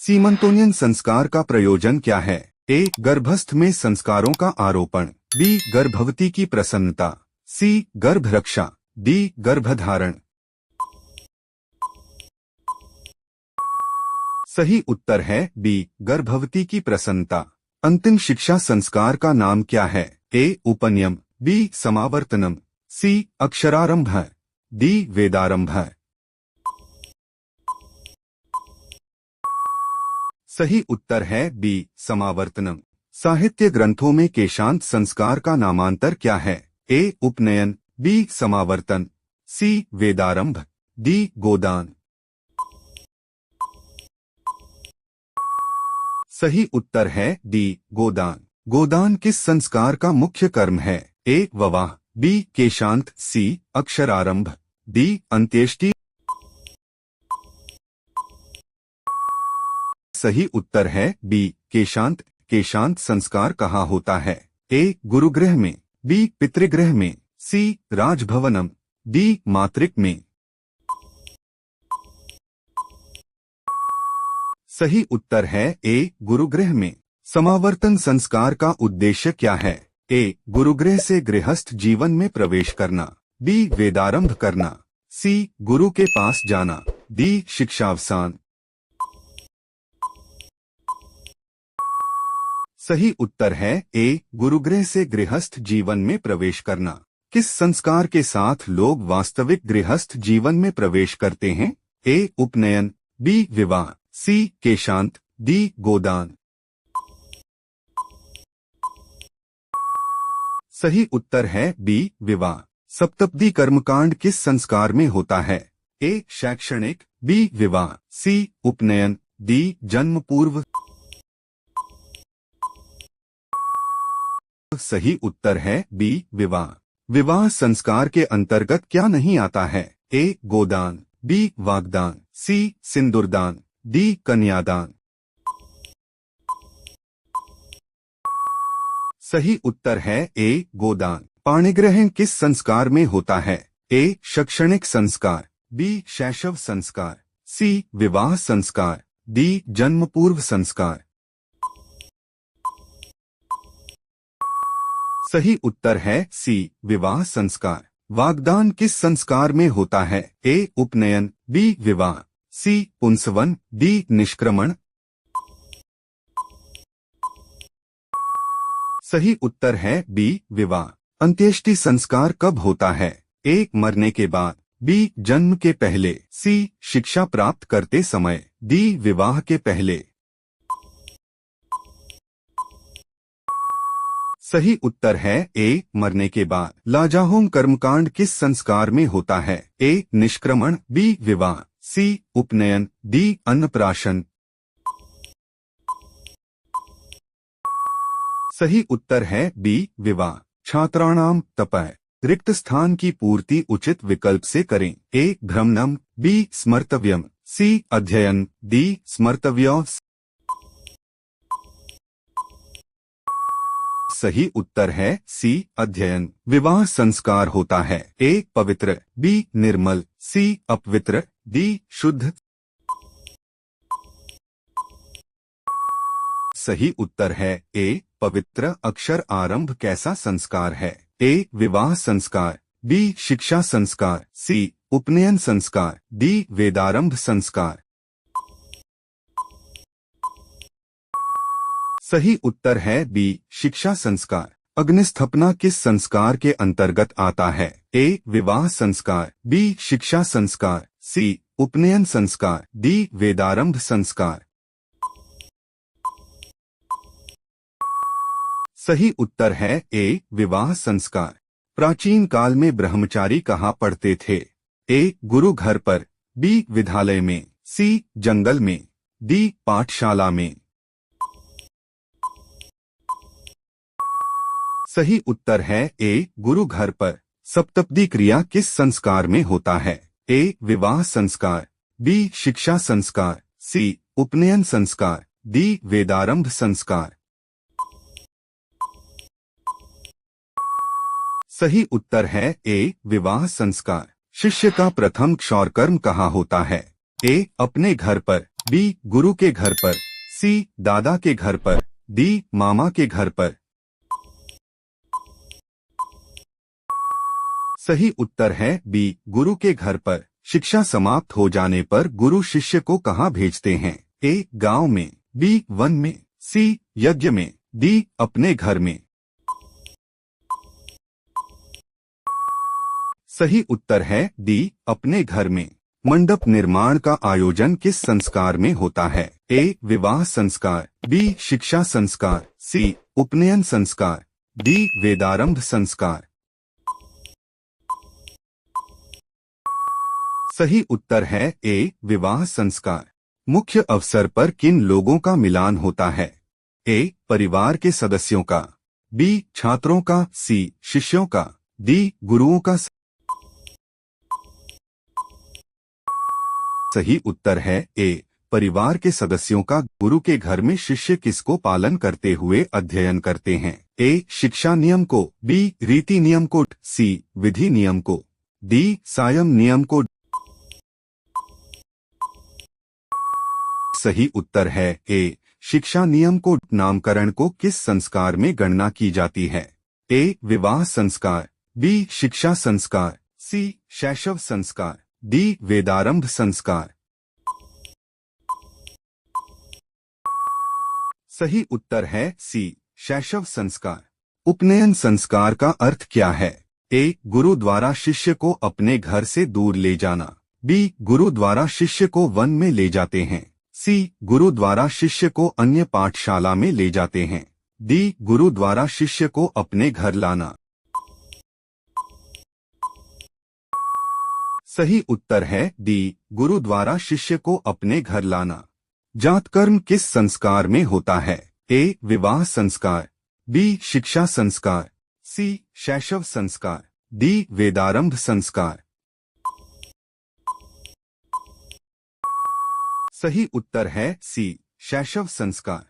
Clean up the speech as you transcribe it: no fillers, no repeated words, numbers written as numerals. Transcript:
सीमंतोनियन संस्कार का प्रयोजन क्या है? ए. गर्भस्थ में संस्कारों का आरोपण। बी. गर्भवती की प्रसन्नता। सी. गर्भ रक्षा। डी. गर्भधारण। सही उत्तर है बी. गर्भवती की प्रसन्नता। अंतिम शिक्षा संस्कार का नाम क्या है? ए. उपनियम। बी. समावर्तनम। सी. अक्षरारंभ। डी. वेदारंभ। सही उत्तर है बी. समावर्तनम। साहित्य ग्रंथों में केशांत संस्कार का नामांतर क्या है? ए. उपनयन। बी. समावर्तन। सी. वेदारंभ। डी. गोदान। सही उत्तर है डी. गोदान। गोदान किस संस्कार का मुख्य कर्म है? ए. विवाह। बी. केशांत। सी. अक्षरारंभ। डी. अंत्येष्टि। सही उत्तर है बी. केशांत। केशांत संस्कार कहाँ होता है? ए. गुरुगृह में। बी. पितृगृह में। सी. राजभवनम। डी. मातृक में। सही उत्तर है ए. गुरुगृह में। समावर्तन संस्कार का उद्देश्य क्या है? ए. गुरुगृह से गृहस्थ जीवन में प्रवेश करना। बी. वेदारंभ करना। सी. गुरु के पास जाना। डी. शिक्षावसान। सही उत्तर है ए. गुरुगृह से गृहस्थ जीवन में प्रवेश करना। किस संस्कार के साथ लोग वास्तविक गृहस्थ जीवन में प्रवेश करते हैं? ए. उपनयन। बी. विवाह। सी. केशांत। डी. गोदान। सही उत्तर है बी. विवाह। सप्तपदी कर्मकांड किस संस्कार में होता है? ए. शैक्षणिक। बी. विवाह। सी. उपनयन। डी. जन्म पूर्व। सही उत्तर है बी. विवाह। विवाह संस्कार के अंतर्गत क्या नहीं आता है? ए. गोदान। बी. वागदान। सी. सिंदूरदान। डी. कन्यादान। सही उत्तर है ए. गोदान। पाणिग्रहण किस संस्कार में होता है? ए. शैक्षणिक संस्कार। बी. शैशव संस्कार। सी. विवाह संस्कार। डी. जन्म पूर्व संस्कार। सही उत्तर है सी. विवाह संस्कार। वागदान किस संस्कार में होता है? ए. उपनयन। बी. विवाह। सी. पुंसवन। डी. निष्क्रमण। सही उत्तर है बी. विवाह। अंत्येष्टि संस्कार कब होता है? ए. मरने के बाद। बी. जन्म के पहले। सी. शिक्षा प्राप्त करते समय। डी. विवाह के पहले। सही उत्तर है ए. मरने के बाद। लाजाहोम कर्मकांड किस संस्कार में होता है? ए. निष्क्रमण। बी. विवाह। सी. उपनयन। डी. अन्नप्राशन। सही उत्तर है बी. विवाह। छात्राणाम तपः। रिक्त स्थान की पूर्ति उचित विकल्प से करें। ए. भ्रमणम। बी. स्मर्तव्यम। सी. अध्ययन। डी. स्मर्तव्य। सही उत्तर है सी. अध्ययन। विवाह संस्कार होता है। ए. पवित्र। बी. निर्मल। सी. अपवित्र। डी. शुद्ध। सही उत्तर है ए. पवित्र। अक्षर आरंभ कैसा संस्कार है? ए. विवाह संस्कार। बी. शिक्षा संस्कार। सी. उपनयन संस्कार। डी. वेदारंभ संस्कार। सही उत्तर है बी. शिक्षा संस्कार। अग्निस्थपना किस संस्कार के अंतर्गत आता है? ए. विवाह संस्कार। बी. शिक्षा संस्कार। सी. उपनयन संस्कार। डी. वेदारंभ संस्कार। सही उत्तर है ए. विवाह संस्कार। प्राचीन काल में ब्रह्मचारी कहाँ पढ़ते थे? ए. गुरु घर पर। बी. विद्यालय में। सी. जंगल में। डी. पाठशाला में। सही उत्तर है ए. गुरु घर पर। सप्तपदी क्रिया किस संस्कार में होता है? ए. विवाह संस्कार। बी. शिक्षा संस्कार। सी. उपनयन संस्कार। डी. वेदारंभ संस्कार। सही उत्तर है ए. विवाह संस्कार। शिष्य का प्रथम क्षौरकर्म कहाँ होता है? ए. अपने घर पर। बी गुरु के घर पर, सी दादा के घर पर, डी मामा के घर पर। सही उत्तर है बी गुरु के घर पर। शिक्षा समाप्त हो जाने पर गुरु शिष्य को कहाँ भेजते हैं? ए गांव में, बी वन में, सी यज्ञ में, डी अपने घर में। सही उत्तर है डी अपने घर में। मंडप निर्माण का आयोजन किस संस्कार में होता है? ए विवाह संस्कार, बी शिक्षा संस्कार, सी उपनयन संस्कार, डी वेदारंभ संस्कार। सही उत्तर है ए विवाह संस्कार। मुख्य अवसर पर किन लोगों का मिलान होता है? ए परिवार के सदस्यों का, बी छात्रों का, सी शिष्यों का, डी गुरुओं का। सही उत्तर है ए परिवार के सदस्यों का। गुरु के घर में शिष्य किसको पालन करते हुए अध्ययन करते हैं? ए शिक्षा नियम को, बी रीति नियम को, सी विधि नियम को, डी सायम नियम को। सही उत्तर है ए शिक्षा नियम को। नामकरण को किस संस्कार में गणना की जाती है? ए विवाह संस्कार, बी शिक्षा संस्कार, सी शैशव संस्कार, डी वेदारंभ संस्कार। सही उत्तर है सी शैशव संस्कार। उपनयन संस्कार का अर्थ क्या है? ए गुरु द्वारा शिष्य को अपने घर से दूर ले जाना, बी गुरु द्वारा शिष्य को वन में ले जाते हैं, सी गुरु द्वारा शिष्य को अन्य पाठशाला में ले जाते हैं, डी गुरु द्वारा शिष्य को अपने घर लाना। सही उत्तर है डी गुरु द्वारा शिष्य को अपने घर लाना। जातकर्म किस संस्कार में होता है? ए विवाह संस्कार, बी शिक्षा संस्कार, सी शैशव संस्कार, डी वेदारंभ संस्कार। सही उत्तर है सी शैशव संस्कार।